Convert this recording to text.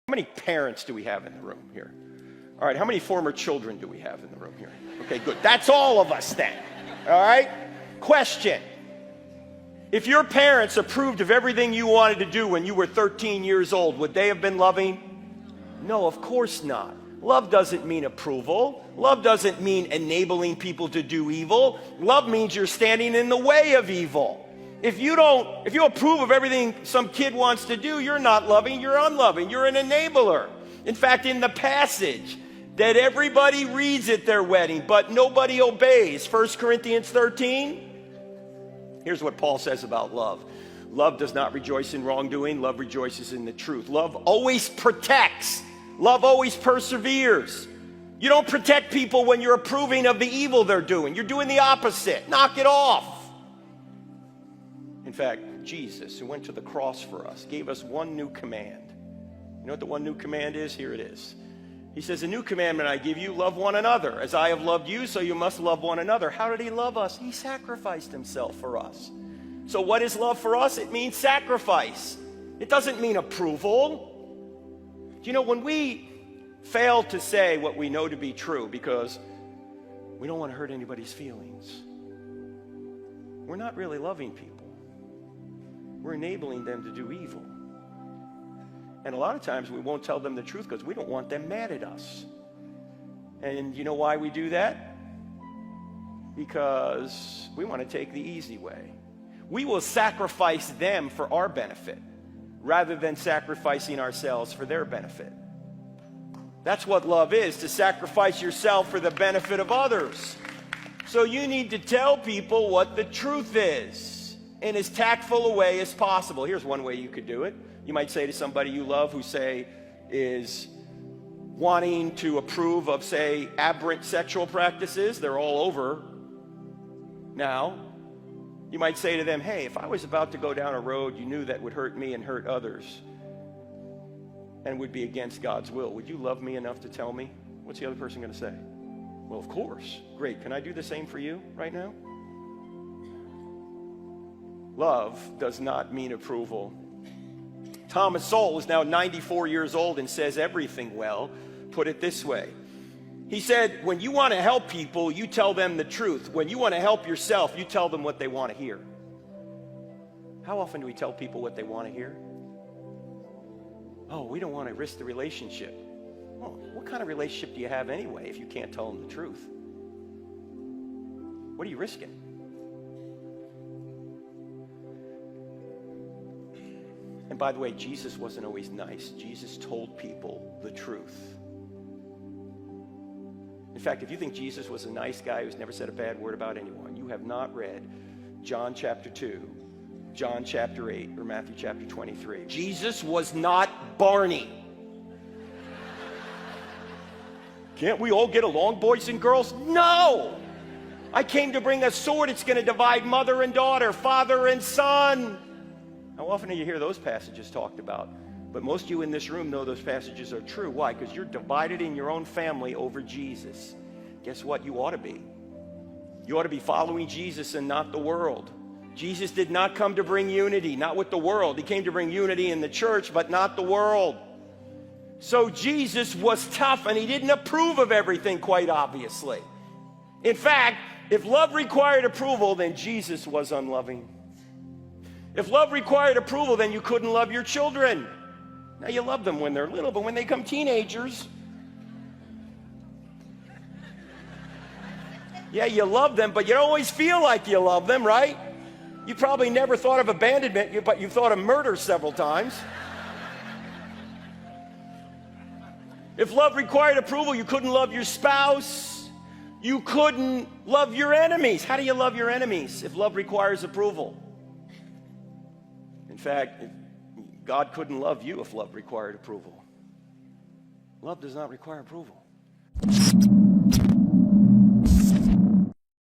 How many parents do we have in the room here? All right, how many former children do we have in the room here? Okay, good. That's all of us then. All right? Question. If your parents approved of everything you wanted to do when you were 13 years old, would they have been loving? No, of course not. Love doesn't mean approval. Love doesn't mean enabling people to do evil. Love means you're standing in the way of evil. If you approve of everything some kid wants to do, you're not loving, you're unloving, you're an enabler. In fact, in the passage that everybody reads at their wedding, but nobody obeys, 1 Corinthians 13, here's what Paul says about love. Love does not rejoice in wrongdoing, love rejoices in the truth. Love always protects, love always perseveres. You don't protect people when you're approving of the evil they're doing. You're doing the opposite. Knock it off. In fact, Jesus, who went to the cross for us, gave us one new command. You know what the one new command is? Here it is. He says, "A new commandment I give you, love one another. As I have loved you, so you must love one another." How did he love us? He sacrificed himself for us. So what is love for us? It means sacrifice. It doesn't mean approval. Do you know, when we fail to say what we know to be true because we don't want to hurt anybody's feelings, we're not really loving people. We're enabling them to do evil. And a lot of times we won't tell them the truth because we don't want them mad at us. And you know why we do that? Because we want to take the easy way. We will sacrifice them for our benefit rather than sacrificing ourselves for their benefit. That's what love is, to sacrifice yourself for the benefit of others. So you need to tell people what the truth is in as tactful a way as possible. Here's one way you could do it. You might say to somebody you love who, say, is wanting to approve of, say, aberrant sexual practices. They're all over now. You might say to them, "Hey, if I was about to go down a road you knew that would hurt me and hurt others and would be against God's will, would you love me enough to tell me?" What's the other person going to say? "Well, of course." Great. Can I do the same for you right now? Love does not mean approval. Thomas Sowell is now 94 years old and says everything well. Put it this way. He said, when you want to help people, you tell them the truth. When you want to help yourself, you tell them what they want to hear. How often do we tell people what they want to hear? "Oh, we don't want to risk the relationship." Well, what kind of relationship do you have anyway if you can't tell them the truth? What are you risking? And by the way, Jesus wasn't always nice. Jesus told people the truth. In fact, if you think Jesus was a nice guy who's never said a bad word about anyone, you have not read John chapter 2, John chapter 8, or Matthew chapter 23. Jesus was not Barney. Can't we all get along, boys and girls? No! I came to bring a sword. It's going to divide mother and daughter, father and son. How often do you hear those passages talked about? But most of you in this room know those passages are true. Why? Because you're divided in your own family over Jesus. Guess what? You ought to be. You ought to be following Jesus and not the world. Jesus did not come to bring unity, not with the world. He came to bring unity in the church, but not the world. So Jesus was tough, and he didn't approve of everything, quite obviously. In fact, if love required approval, then Jesus was unloving. If love required approval, then you couldn't love your children. Now, you love them when they're little, but when they become teenagers, yeah, you love them, but you don't always feel like you love them, right? You probably never thought of abandonment, but you've thought of murder several times. If love required approval, you couldn't love your spouse. You couldn't love your enemies. How do you love your enemies if love requires approval? In fact, God couldn't love you if love required approval. Love does not require approval.